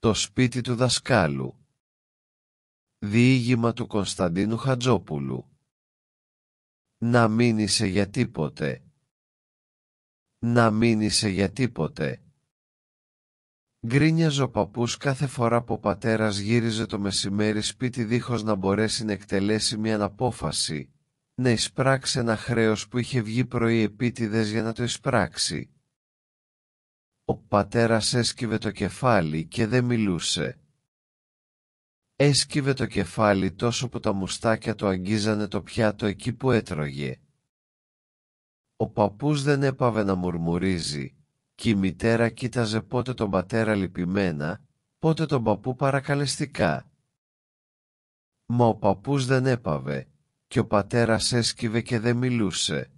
Το σπίτι του δασκάλου. Διήγημα του Κωνσταντίνου Χατζόπουλου. Να μην είσαι για τίποτε. Να μην είσαι για τίποτε. Γκρίνιαζε ο παππούς κάθε φορά που ο πατέρας γύριζε το μεσημέρι σπίτι δίχως να μπορέσει να εκτελέσει μια απόφαση, να εισπράξει ένα χρέος που είχε βγει πρωί επίτηδες για να το εισπράξει. Ο πατέρας έσκυβε το κεφάλι και δεν μιλούσε. Έσκυβε το κεφάλι τόσο που τα μουστάκια του αγγίζανε το πιάτο εκεί που έτρωγε. Ο παππούς δεν έπαβε να μουρμουρίζει, και η μητέρα κοίταζε πότε τον πατέρα λυπημένα, πότε τον παππού παρακαλεστικά. Μα ο παππούς δεν έπαβε, και ο πατέρας έσκυβε και δεν μιλούσε.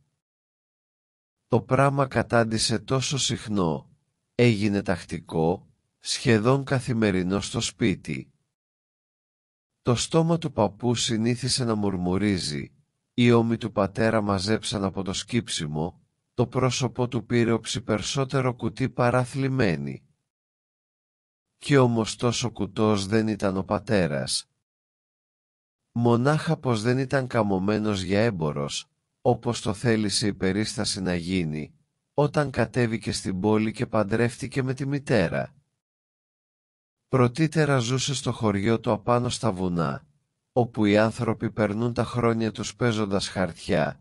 Το πράμα κατάντησε τόσο συχνό, έγινε τακτικό, σχεδόν καθημερινό στο σπίτι. Το στόμα του παππού συνήθισε να μουρμουρίζει, οι ώμοι του πατέρα μαζέψαν από το σκύψιμο, το πρόσωπό του πήρε όψη περισσότερο κουτί παρά θλιμμένη. Κι όμως τόσο κουτός δεν ήταν ο πατέρας. Μονάχα πως δεν ήταν καμωμένος για έμπορος, όπως το θέλησε η περίσταση να γίνει, όταν κατέβηκε στην πόλη και παντρεύτηκε με τη μητέρα. Πρωτήτερα ζούσε στο χωριό του απάνω στα βουνά, όπου οι άνθρωποι περνούν τα χρόνια τους παίζοντας χαρτιά,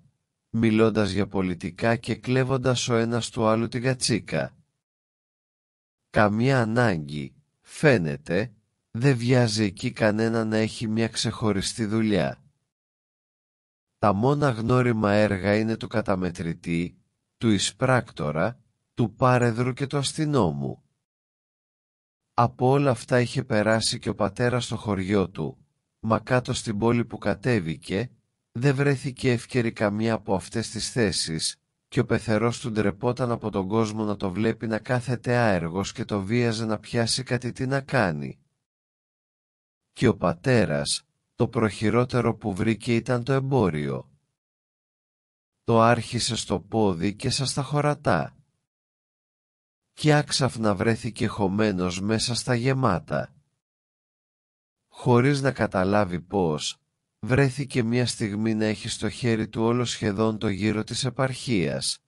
μιλώντας για πολιτικά και κλέβοντας ο ένας του άλλου την κατσίκα. Καμία ανάγκη, φαίνεται, δεν βιάζει εκεί κανένα να έχει μια ξεχωριστή δουλειά. Τα μόνα γνώριμα έργα είναι του καταμετρητή, του εισπράκτορα, του πάρεδρου και του αστυνόμου. Από όλα αυτά είχε περάσει και ο πατέρας στο χωριό του, μα κάτω στην πόλη που κατέβηκε, δεν βρέθηκε εύκαιρη καμία από αυτές τις θέσεις, και ο πεθερός του ντρεπόταν από τον κόσμο να το βλέπει να κάθεται άεργος και το βίαζε να πιάσει κάτι τι να κάνει. Και ο πατέρας, το προχειρότερο που βρήκε ήταν το εμπόριο. Το άρχισε στο πόδι και στα χωρατά. Κι άξαφνα βρέθηκε χωμένος μέσα στα γεμάτα. Χωρίς να καταλάβει πώς, βρέθηκε μια στιγμή να έχει στο χέρι του όλο σχεδόν το γύρο της επαρχίας.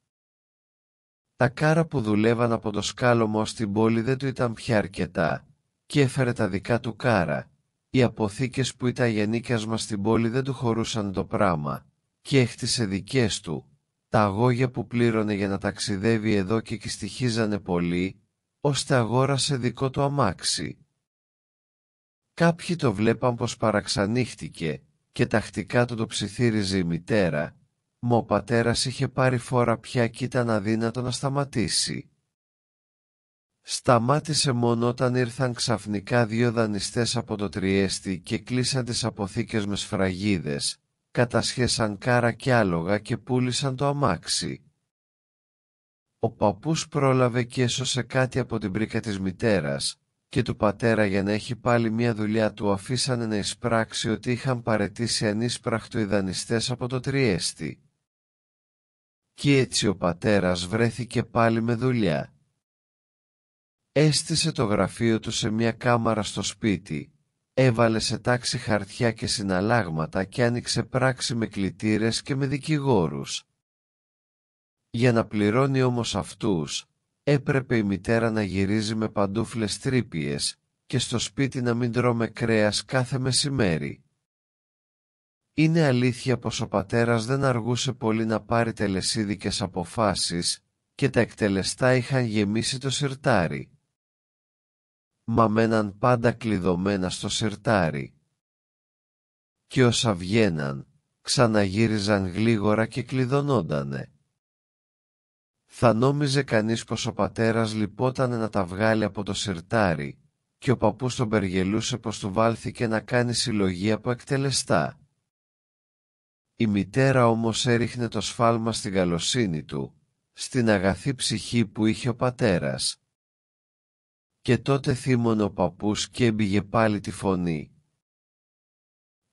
Τα κάρα που δουλεύαν από το σκάλωμο στην πόλη δεν του ήταν πια αρκετά, και έφερε τα δικά του κάρα. Οι αποθήκες που ήταν γενίκιασμα στην πόλη δεν του χωρούσαν το πράμα, και έχτισε δικές του. Τα αγόγια που πλήρωνε για να ταξιδεύει εδώ και εκεί στοιχίζανε πολύ, ώστε αγόρασε δικό του αμάξι. Κάποιοι το βλέπαν πως παραξανύχτηκε και τακτικά του το ψιθύριζε η μητέρα, μα ο πατέρας είχε πάρει φόρα πια κι ήταν αδύνατο να σταματήσει. Σταμάτησε μόνο όταν ήρθαν ξαφνικά 2 δανειστές από το Τριέστη και κλείσαν τις αποθήκες με σφραγίδες, κατασχέσαν κάρα κι άλογα και πούλησαν το αμάξι. Ο παππούς πρόλαβε και έσωσε κάτι από την πρίκα της μητέρας, και του πατέρα για να έχει πάλι μια δουλειά του αφήσανε να εισπράξει ότι είχαν παραιτήσει ανίσπρακτο οι δανειστές από το Τριέστη. Κι έτσι ο πατέρας βρέθηκε πάλι με δουλειά. Έστησε το γραφείο του σε μια κάμαρα στο σπίτι, έβαλε σε τάξη χαρτιά και συναλλάγματα και άνοιξε πράξη με κλητήρες και με δικηγόρους. Για να πληρώνει όμως αυτούς, έπρεπε η μητέρα να γυρίζει με παντούφλες τρύπιες και στο σπίτι να μην τρώμε κρέας κάθε μεσημέρι. Είναι αλήθεια πως ο πατέρας δεν αργούσε πολύ να πάρει τελεσίδικες αποφάσεις και τα εκτελεστά είχαν γεμίσει το σιρτάρι. Μα μέναν πάντα κλειδωμένα στο σιρτάρι. Και όσα βγαίναν, ξαναγύριζαν γλίγορα και κλειδωνόντανε. Θα νόμιζε κανείς πως ο πατέρας λυπότανε να τα βγάλει από το σιρτάρι, και ο παππούς τον περγελούσε πως του βάλθηκε να κάνει συλλογή από εκτελεστά. Η μητέρα όμως έριχνε το σφάλμα στην καλοσύνη του, στην αγαθή ψυχή που είχε ο πατέρας. Και τότε θύμωνε ο παππούς και έμπηγε πάλι τη φωνή.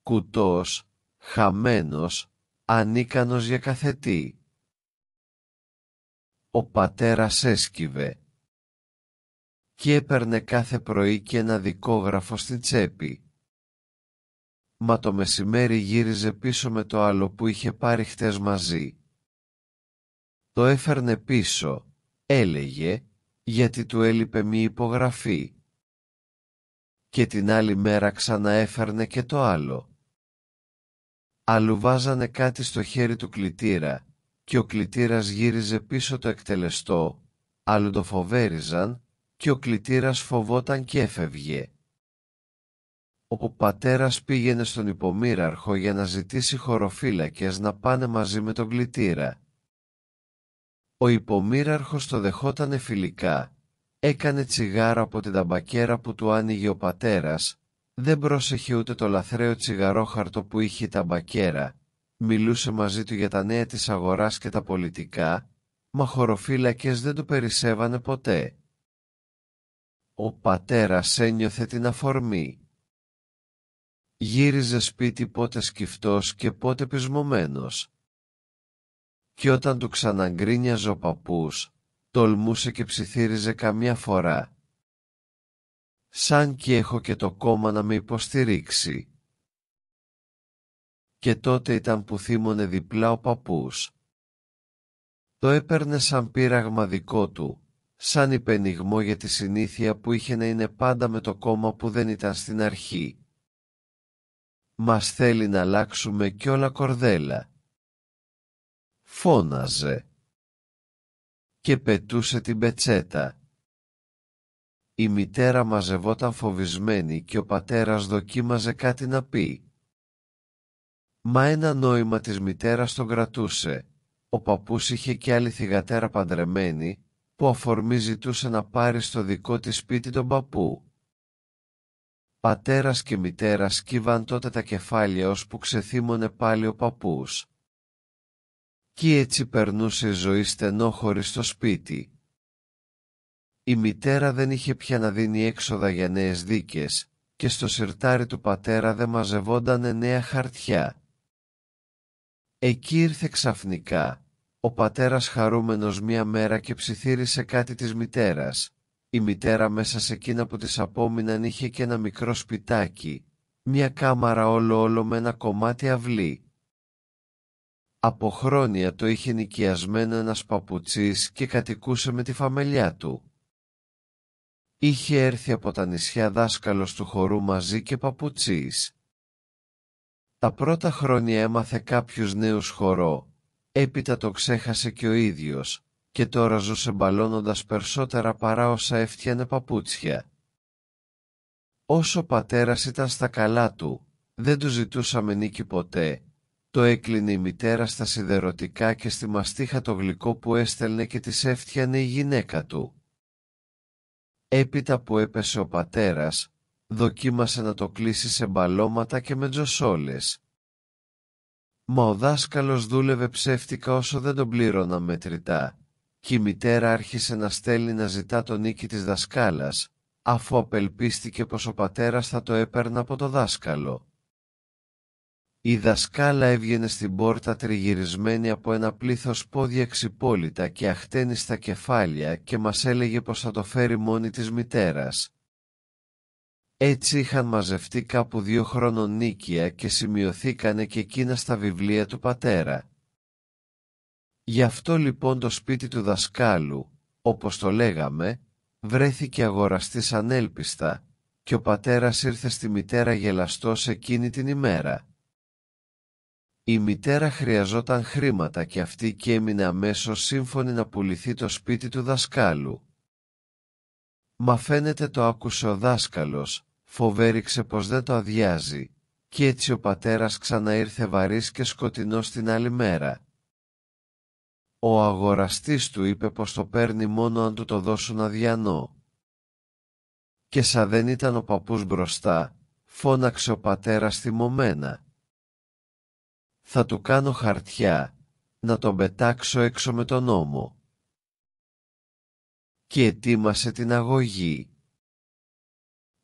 Κουτός, χαμένος, ανίκανος για καθετή. Ο πατέρας έσκυβε. κι έπαιρνε κάθε πρωί και ένα δικόγραφο στην τσέπη. Μα το μεσημέρι γύριζε πίσω με το άλλο που είχε πάρει χτες μαζί. Το έφερνε πίσω, έλεγε, γιατί του έλειπε μία υπογραφή. Και την άλλη μέρα ξαναέφερνε και το άλλο. Αλλού βάζανε κάτι στο χέρι του κλητήρα και ο κλητήρας γύριζε πίσω το εκτελεστό, αλλού το φοβέριζαν και ο κλητήρας φοβόταν και έφευγε. Ο πατέρας πήγαινε στον υπομοίραρχο για να ζητήσει χωροφύλακες να πάνε μαζί με τον κλητήρα. Ο υπομοίραρχος το δεχότανε φιλικά, έκανε τσιγάρο από την ταμπακέρα που του άνοιγε ο πατέρας, δεν πρόσεχε ούτε το λαθρέο τσιγαρόχαρτο που είχε η ταμπακέρα, μιλούσε μαζί του για τα νέα της αγοράς και τα πολιτικά, μα χωροφύλακες δεν του περισσεύανε ποτέ. Ο πατέρας ένιωθε την αφορμή. Γύριζε σπίτι πότε σκυφτός και πότε πεισμωμένος. Και όταν του ξαναγκρίνιαζε ο παππούς, τολμούσε και ψιθύριζε καμιά φορά. Σαν κι έχω και το κόμμα να με υποστηρίξει. Και τότε ήταν που θύμωνε διπλά ο παππούς. Το έπαιρνε σαν πείραγμα δικό του, σαν υπενιγμό για τη συνήθεια που είχε να είναι πάντα με το κόμμα που δεν ήταν στην αρχή. Μας θέλει να αλλάξουμε κι όλα κορδέλα. Φώναζε. Και πετούσε την πετσέτα. Η μητέρα μαζευόταν φοβισμένη και ο πατέρας δοκίμαζε κάτι να πει. Μα ένα νόημα της μητέρας τον κρατούσε. Ο παππούς είχε κι άλλη θυγατέρα παντρεμένη, που αφορμή ζητούσε να πάρει στο δικό της σπίτι τον παππού. Πατέρας και μητέρα σκύβαν τότε τα κεφάλια ώσπου ξεθύμωνε πάλι ο παππούς. Κι έτσι περνούσε η ζωή στενόχωρη στο σπίτι. Η μητέρα δεν είχε πια να δίνει έξοδα για νέες δίκες και στο σιρτάρι του πατέρα δεν μαζευόντανε νέα χαρτιά. Εκεί ήρθε ξαφνικά ο πατέρας χαρούμενος μία μέρα και ψιθύρισε κάτι της μητέρας. Η μητέρα μέσα σε εκείνα που της απόμειναν είχε και ένα μικρό σπιτάκι, μια κάμαρα όλο με ένα κομμάτι αυλή. Από χρόνια το είχε νοικιασμένο ένας παπουτσής και κατοικούσε με τη φαμελιά του. Είχε έρθει από τα νησιά δάσκαλος του χορού μαζί και παπουτσής. Τα πρώτα χρόνια έμαθε κάποιους νέους χορό, έπειτα το ξέχασε και ο ίδιος και τώρα ζούσε μπαλώνοντας περισσότερα παρά όσα έφτιανε παπούτσια. Όσο ο πατέρας ήταν στα καλά του, δεν του ζητούσαμε νίκη ποτέ. Το έκλεινε η μητέρα στα σιδερωτικά και στη μαστίχα το γλυκό που έστελνε και της έφτιανε η γυναίκα του. Έπειτα που έπεσε ο πατέρας, δοκίμασε να το κλείσει σε μπαλώματα και με τζοσόλες. Μα ο δάσκαλος δούλευε ψεύτικα όσο δεν τον πλήρωνα μετρητά, και η μητέρα άρχισε να στέλνει να ζητά τον νίκη της δασκάλας, αφού απελπίστηκε πως ο πατέρας θα το έπαιρνε από το δάσκαλο. Η δασκάλα έβγαινε στην πόρτα τριγυρισμένη από ένα πλήθος πόδια ξυπόλυτα και αχτένιστα κεφάλια και μας έλεγε πως θα το φέρει μόνη της μητέρας. Έτσι είχαν μαζευτεί κάπου 2 χρόνων νίκια και σημειωθήκανε και εκείνα στα βιβλία του πατέρα. Γι' αυτό λοιπόν το σπίτι του δασκάλου, όπως το λέγαμε, βρέθηκε αγοραστής ανέλπιστα και ο πατέρας ήρθε στη μητέρα γελαστός εκείνη την ημέρα. Η μητέρα χρειαζόταν χρήματα και αυτή και έμεινε αμέσως σύμφωνη να πουληθεί το σπίτι του δασκάλου. Μα φαίνεται το άκουσε ο δάσκαλος, φοβέριξε πως δεν το αδειάζει, κι έτσι ο πατέρας ξαναήρθε βαρύς και σκοτεινός την άλλη μέρα. Ο αγοραστής του είπε πως το παίρνει μόνο αν του το δώσουν αδιανό. Και σαν δεν ήταν ο παππούς μπροστά, φώναξε ο πατέρας θυμωμένα. Θα του κάνω χαρτιά, να τον πετάξω έξω με τον ώμο. Και ετοίμασε την αγωγή.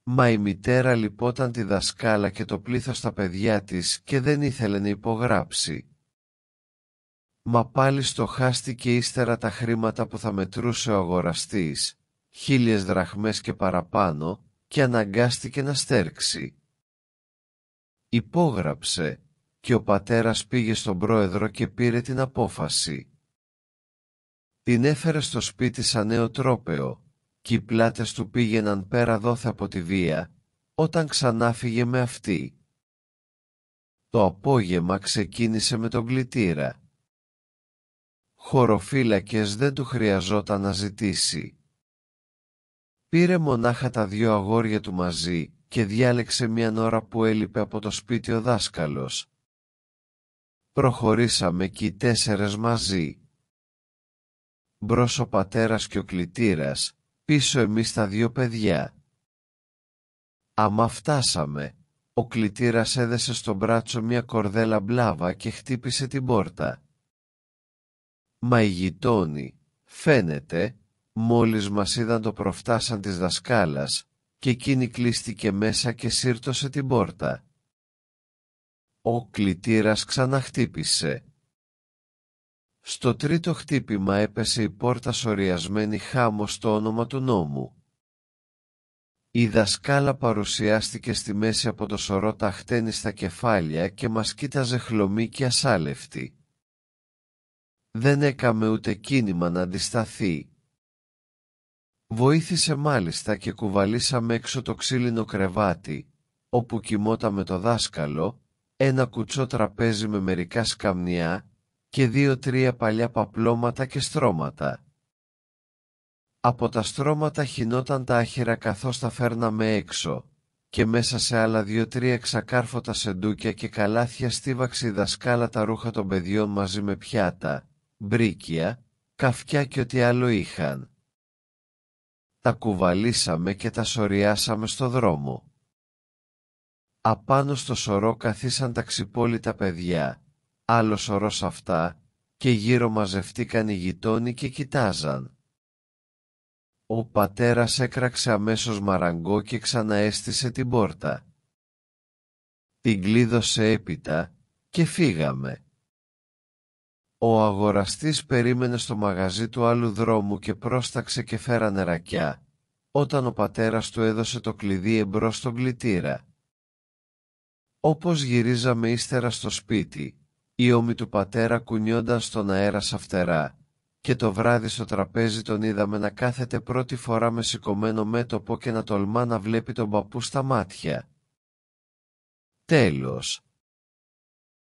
Μα η μητέρα λυπόταν τη δασκάλα και το πλήθος στα παιδιά της και δεν ήθελε να υπογράψει. Μα πάλι στοχάστηκε ύστερα τα χρήματα που θα μετρούσε ο αγοραστής 1.000 δραχμές και παραπάνω, και αναγκάστηκε να στέρξει. Υπόγραψε, και ο πατέρας πήγε στον πρόεδρο και πήρε την απόφαση. Την έφερε στο σπίτι σαν νέο τρόπαιο, και οι πλάτες του πήγαιναν πέρα δόθε από τη βία, όταν ξανά φύγε με αυτή. Το απόγευμα ξεκίνησε με τον κλητήρα. Χωροφύλακες δεν του χρειαζόταν να ζητήσει. Πήρε μονάχα τα 2 αγόρια του μαζί και διάλεξε μια ώρα που έλειπε από το σπίτι ο δάσκαλος. Προχωρήσαμε κι οι 4 μαζί. Μπρος ο πατέρας και ο κλητήρας, πίσω εμείς τα 2 παιδιά. Άμα φτάσαμε, ο κλητήρας έδεσε στο μπράτσο μια κορδέλα μπλάβα και χτύπησε την πόρτα. Μα οι γειτόνοι, φαίνεται, μόλις μας είδαν το προφτάσαν της δασκάλας, και εκείνη κλείστηκε μέσα και σύρτωσε την πόρτα. Ο κλητήρας ξαναχτύπησε. Στο 3ο χτύπημα έπεσε η πόρτα σωριασμένη χάμω στο όνομα του νόμου. Η δασκάλα παρουσιάστηκε στη μέση από το σωρό τα χτένη στα κεφάλια και μας κοίταζε χλωμή και ασάλευτη. Δεν έκαμε ούτε κίνημα να αντισταθεί. Βοήθησε μάλιστα και κουβαλήσαμε έξω το ξύλινο κρεβάτι, όπου κοιμόταν με το δάσκαλο, ένα κουτσό τραπέζι με μερικά σκαμνιά και 2-3 παλιά παπλώματα και στρώματα. Από τα στρώματα χυνόταν τα άχυρα καθώς τα φέρναμε έξω, και μέσα σε άλλα 2-3 εξακάρφωτα σεντούκια και καλάθια στίβαξε η δασκάλα τα ρούχα των παιδιών μαζί με πιάτα, μπρίκια, καφκιά και ό,τι άλλο είχαν. Τα κουβαλήσαμε και τα σωριάσαμε στο δρόμο. Απάνω στο σωρό καθίσαν τα ξυπόλυτα παιδιά, άλλο σωρό σ' αυτά, και γύρω μαζευτήκαν οι γειτόνοι και κοιτάζαν. Ο πατέρας έκραξε αμέσως μαραγκό και ξαναέστησε την πόρτα. Την κλείδωσε έπειτα και φύγαμε. Ο αγοραστής περίμενε στο μαγαζί του άλλου δρόμου και πρόσταξε και φέρανε ρακιά, όταν ο πατέρας του έδωσε το κλειδί εμπρός στον κλητήρα. Όπως γυρίζαμε ύστερα στο σπίτι, οι ώμοι του πατέρα κουνιόνταν στον αέρα σαν φτερά, και το βράδυ στο τραπέζι τον είδαμε να κάθεται πρώτη φορά με σηκωμένο μέτωπο και να τολμά να βλέπει τον παππού στα μάτια. Τέλος.